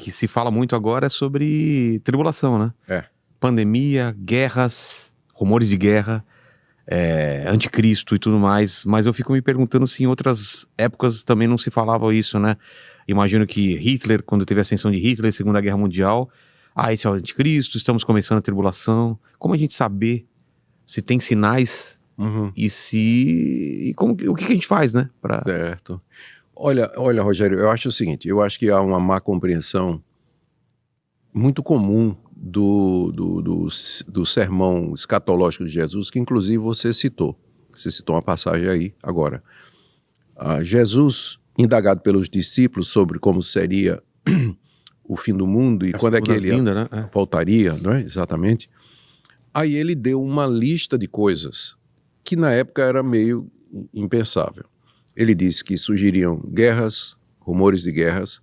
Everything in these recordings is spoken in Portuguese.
que se fala muito agora é sobre tribulação, né? É. Pandemia, guerras, rumores de guerra, anticristo e tudo mais. Mas eu fico me perguntando se em outras épocas também não se falava isso, né? Imagino que Hitler, quando teve a ascensão de Hitler, Segunda Guerra Mundial, esse é o anticristo, estamos começando a tribulação. Como a gente saber se tem sinais o que a gente faz, né? Certo. Olha, Rogério, eu acho o seguinte, eu acho que há uma má compreensão muito comum do sermão escatológico de Jesus, que inclusive você citou. Você citou uma passagem aí agora. Jesus, indagado pelos discípulos sobre como seria o fim do mundo e quando é que ele voltaria, não é? Exatamente. Aí ele deu uma lista de coisas que na época era meio impensável. Ele disse que surgiriam guerras, rumores de guerras.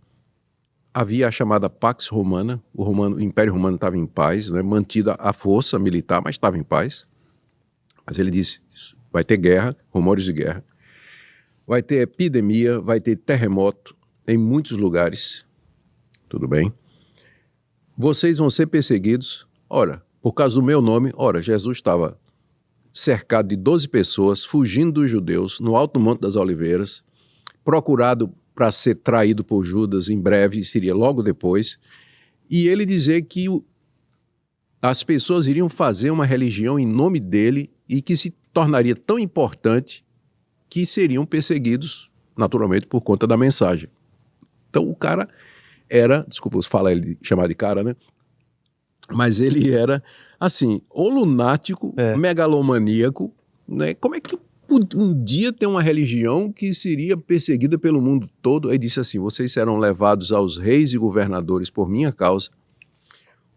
Havia a chamada Pax Romana, o Império Romano estava em paz, né, mantida a força militar, mas estava em paz. Mas ele disse, vai ter guerra, rumores de guerra. Vai ter epidemia, vai ter terremoto em muitos lugares. Tudo bem? Vocês vão ser perseguidos. Ora, por causa do meu nome, Jesus estava cercado de 12 pessoas, fugindo dos judeus, no alto Monte das Oliveiras, procurado para ser traído por Judas em breve, seria logo depois, e ele dizer que as pessoas iriam fazer uma religião em nome dele e que se tornaria tão importante que seriam perseguidos, naturalmente, por conta da mensagem. Então o cara era, desculpa falar ele chamar de cara, né? Mas ele era, assim, ou lunático, megalomaníaco, né? Como é que um dia tem uma religião que seria perseguida pelo mundo todo? Ele disse assim, vocês serão levados aos reis e governadores por minha causa.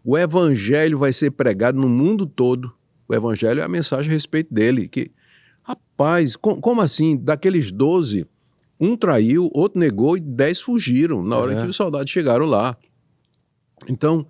O evangelho vai ser pregado no mundo todo. O evangelho é a mensagem a respeito dele. Que, rapaz, como assim? Daqueles 12, um traiu, outro negou e 10 fugiram na hora que os soldados chegaram lá. Então,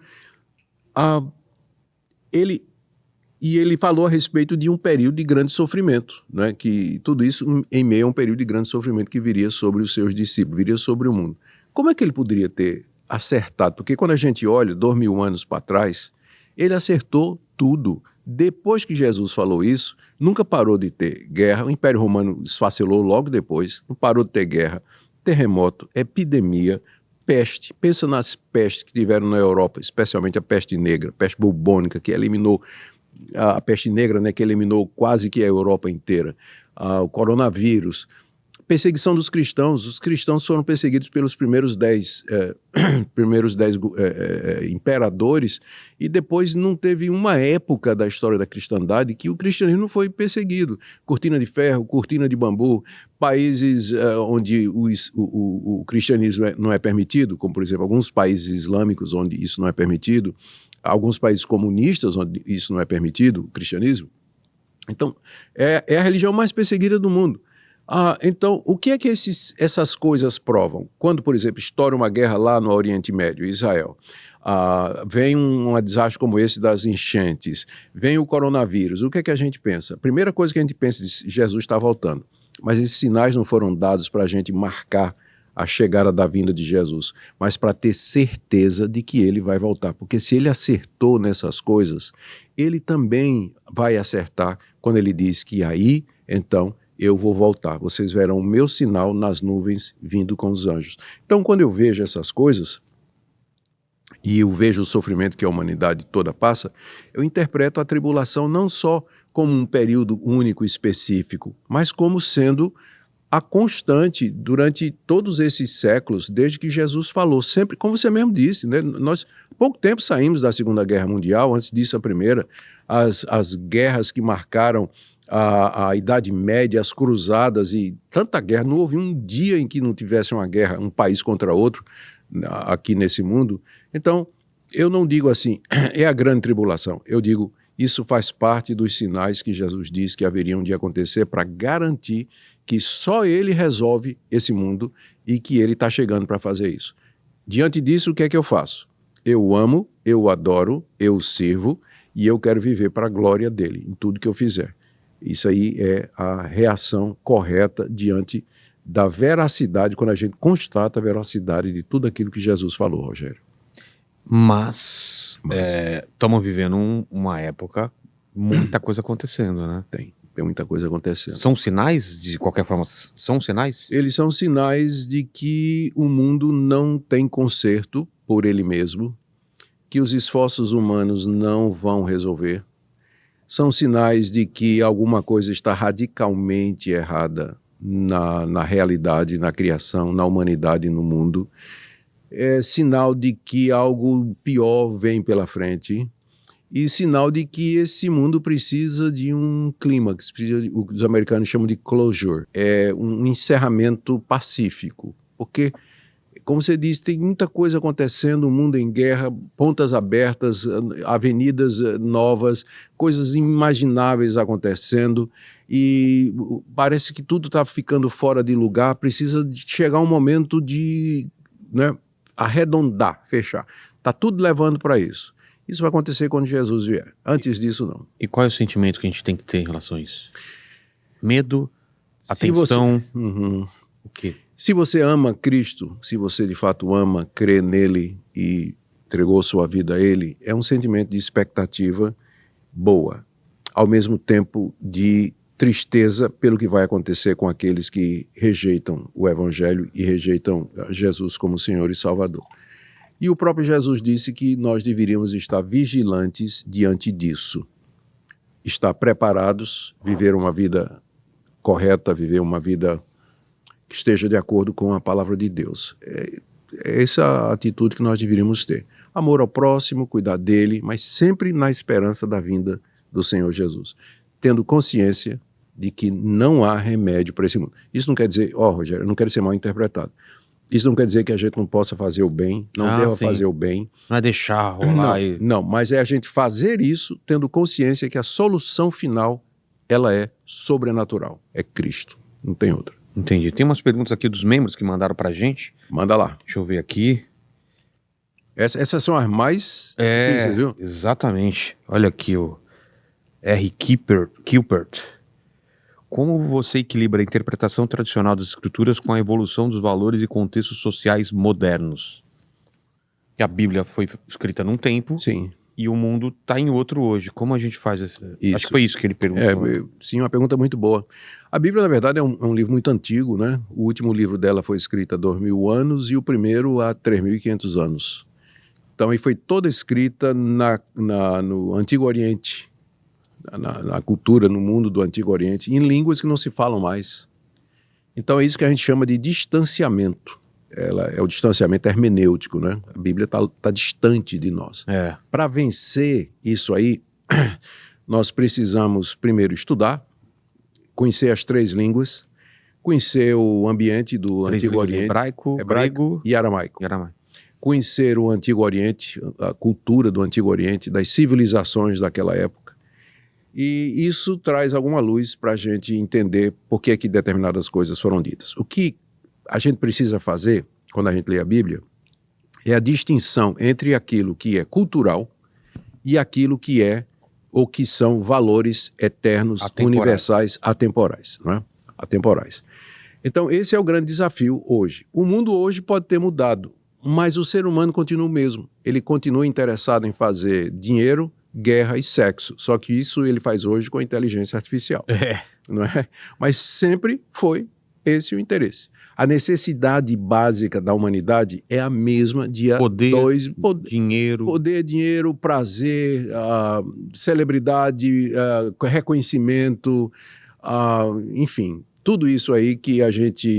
ele falou a respeito de um período de grande sofrimento, né? Que tudo isso em meio a um período de grande sofrimento que viria sobre os seus discípulos, viria sobre o mundo. Como é que ele poderia ter acertado? Porque quando a gente olha 2000 anos para trás, ele acertou tudo. Depois que Jesus falou isso, nunca parou de ter guerra, o Império Romano esfacelou logo depois, não parou de ter guerra, terremoto, epidemia, peste. Pensa nas pestes que tiveram na Europa, especialmente a peste negra, peste bubônica, que eliminou a peste negra, né, que eliminou quase que a Europa inteira, o coronavírus, perseguição dos cristãos. Os cristãos foram perseguidos pelos primeiros 10 imperadores, e depois não teve uma época da história da cristandade que o cristianismo não foi perseguido. Cortina de ferro, cortina de bambu, países onde o cristianismo não é permitido, como por exemplo alguns países islâmicos onde isso não é permitido, alguns países comunistas onde isso não é permitido, o cristianismo. Então, é a religião mais perseguida do mundo. Então, o que é que essas coisas provam? Quando, por exemplo, estoura uma guerra lá no Oriente Médio, Israel, vem um desastre como esse das enchentes, vem o coronavírus, o que é que a gente pensa? A primeira coisa que a gente pensa é que Jesus está voltando, mas esses sinais não foram dados para a gente marcar a chegada da vinda de Jesus, mas para ter certeza de que ele vai voltar, porque se ele acertou nessas coisas, ele também vai acertar quando ele diz que aí, então, eu vou voltar, vocês verão o meu sinal nas nuvens vindo com os anjos. Então, quando eu vejo essas coisas, e eu vejo o sofrimento que a humanidade toda passa, eu interpreto a tribulação não só como um período único específico, mas como sendo a constante durante todos esses séculos, desde que Jesus falou, sempre, como você mesmo disse, né? Nós, há pouco tempo saímos da Segunda Guerra Mundial, antes disso a Primeira, as guerras que marcaram a Idade Média, as cruzadas e tanta guerra, não houve um dia em que não tivesse uma guerra, um país contra outro, aqui nesse mundo. Então, eu não digo assim, é a grande tribulação, eu digo, isso faz parte dos sinais que Jesus disse que haveriam de acontecer para garantir que só ele resolve esse mundo e que ele está chegando para fazer isso. Diante disso, o que é que eu faço? Eu amo, eu adoro, eu sirvo e eu quero viver para a glória dele em tudo que eu fizer. Isso aí é a reação correta diante da veracidade, quando a gente constata a veracidade de tudo aquilo que Jesus falou, Rogério. Mas estamos vivendo uma época, muita coisa acontecendo, né? Tem muita coisa acontecendo. São sinais, de qualquer forma, são sinais? Eles são sinais de que o mundo não tem conserto por ele mesmo, que os esforços humanos não vão resolver. São sinais de que alguma coisa está radicalmente errada na realidade, na criação, na humanidade, no mundo. É sinal de que algo pior vem pela frente e sinal de que esse mundo precisa de um clímax, o que os americanos chamam de closure, é um encerramento pacífico, porque, como você disse, tem muita coisa acontecendo, o mundo em guerra, pontas abertas, avenidas novas, coisas inimagináveis acontecendo e parece que tudo está ficando fora de lugar, precisa de chegar um momento de, né, arredondar, fechar. Está tudo levando para isso. Isso vai acontecer quando Jesus vier. Antes disso, não. E qual é o sentimento que a gente tem que ter em relação a isso? Medo? Atenção? O quê? Se você ama Cristo, se você de fato ama, crê nele e entregou sua vida a ele, é um sentimento de expectativa boa, ao mesmo tempo de tristeza pelo que vai acontecer com aqueles que rejeitam o Evangelho e rejeitam Jesus como Senhor e Salvador. E o próprio Jesus disse que nós deveríamos estar vigilantes diante disso, estar preparados, viver uma vida correta, viver uma vida que esteja de acordo com a palavra de Deus. É essa a atitude que nós deveríamos ter. Amor ao próximo, cuidar dele, mas sempre na esperança da vinda do Senhor Jesus. Tendo consciência de que não há remédio para esse mundo. Isso não quer dizer, Rogério, eu não quero ser mal interpretado. Isso não quer dizer que a gente não possa fazer o bem, não deva fazer o bem. Não é deixar rolar. Não, mas é a gente fazer isso tendo consciência que a solução final, ela é sobrenatural, é Cristo, não tem outra. Entendi. Tem umas perguntas aqui dos membros que mandaram pra gente. Manda lá. Deixa eu ver aqui. Essas são as mais difíceis, viu? Exatamente. Olha aqui o R. Kilpert. Como você equilibra a interpretação tradicional das escrituras com a evolução dos valores e contextos sociais modernos? Que a Bíblia foi escrita num tempo. Sim. E o mundo está em outro hoje. Como a gente faz isso? Acho que foi isso que ele perguntou. Sim, uma pergunta muito boa. A Bíblia, na verdade, é um livro muito antigo, né? O último livro dela foi escrito há 2000 anos e o primeiro há 3.500 anos. Então, ele foi toda escrita no Antigo Oriente, na cultura, no mundo do Antigo Oriente, em línguas que não se falam mais. Então, é isso que a gente chama de distanciamento. Ela é o distanciamento hermenêutico, né? A Bíblia tá distante de nós. Para vencer isso aí, nós precisamos primeiro estudar, conhecer as 3 línguas, conhecer o ambiente do Antigo Oriente, hebraico, grego e aramaico. Conhecer o Antigo Oriente, a cultura do Antigo Oriente, das civilizações daquela época. E isso traz alguma luz para a gente entender por que determinadas coisas foram ditas. O que a gente precisa fazer, quando a gente lê a Bíblia, é a distinção entre aquilo que é cultural e aquilo que é ou que são valores eternos, universais, atemporais. Não é? Atemporais. Então, esse é o grande desafio hoje. O mundo hoje pode ter mudado, mas o ser humano continua o mesmo. Ele continua interessado em fazer dinheiro, guerra e sexo. Só que isso ele faz hoje com a inteligência artificial. Não é? Mas sempre foi esse o interesse. A necessidade básica da humanidade é a mesma de dinheiro, prazer, celebridade, reconhecimento, enfim, tudo isso aí que a gente